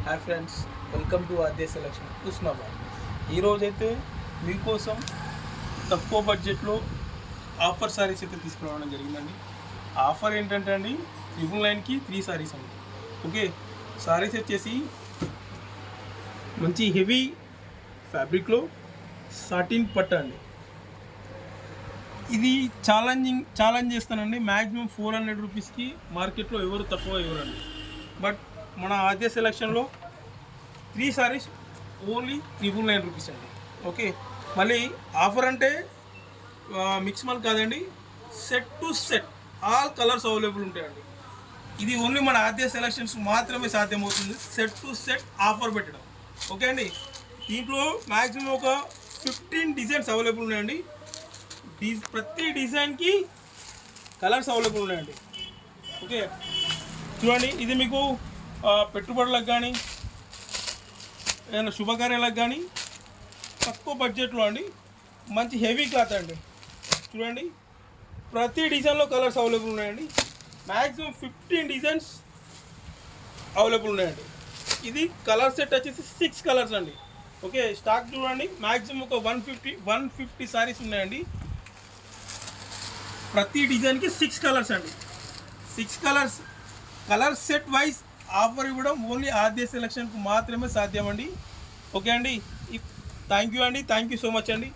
Hi friends, welcome to Aadya selection Husnabad. ఈరోజైతే మీకోసం తక్కువ బడ్జెట్లో ఆఫర్ సారీస్ అయితే తీసుకురావడం జరిగిందండి. ఆఫర్ ఏంటంటే అండి 999కి 3 సారీస్ అండి. ఓకే, సారీస్ వచ్చేసి మంచి హెవీ ఫ్యాబ్రిక్లో సాటిన్ పట్టు అండి. ఇది ఛాలెంజ్ చేస్తానండి. మ్యాక్సిమం 400 రూపీస్కి మార్కెట్లో ఎవరు తక్కువ ఇవ్వరండి. బట్ మన ఆద్య సెలక్షన్లో 3 సారీస్ ఓన్లీ 999 రూపీస్ అండి. ఓకే, మళ్ళీ ఆఫర్ అంటే మిక్స్ మల్ కాదండి, set to set all colours available ఉంటాయండి. ఇది ఓన్లీ మన ఆద్య సెలక్షన్స్ మాత్రమే సాధ్యమవుతుంది, సెట్ టు సెట్ ఆఫర్ పెట్టడం. ఓకే అండి, దీంట్లో మ్యాక్సిమం ఒక 15 డిజైన్స్ అవైలబుల్ ఉన్నాయండి. ప్రతి డిజైన్కి కలర్స్ అవైలబుల్ ఉన్నాయండి. ఓకే చూడండి, ఇది మీకు పెట్టుబడులకు కానీ ఏదైనా శుభకార్యాలకు కానీ తక్కువ బడ్జెట్లో అండి, మంచి హెవీ క్లాత్ అండి. చూడండి, ప్రతి డిజైన్లో కలర్స్ అవైలబుల్ ఉన్నాయండి. మ్యాక్సిమం 15 డిజైన్స్ అవైలబుల్ ఉన్నాయండి. ఇది కలర్ సెట్ వచ్చేసి 6 కలర్స్ అండి. ఓకే, స్టాక్ చూడండి, మ్యాక్సిమం ఒక 150 సారీస్ ఉన్నాయండి. ప్రతి డిజైన్కి 6 కలర్స్ అండి. 6 colours colour set wise offer ఇవ్వడం ఓన్లీ ఆద్య సెలక్షన్కు మాత్రమే సాధ్యం అండి. ఓకే అండి, థ్యాంక్ యూ అండి, థ్యాంక్ యూ సో మచ్ అండి.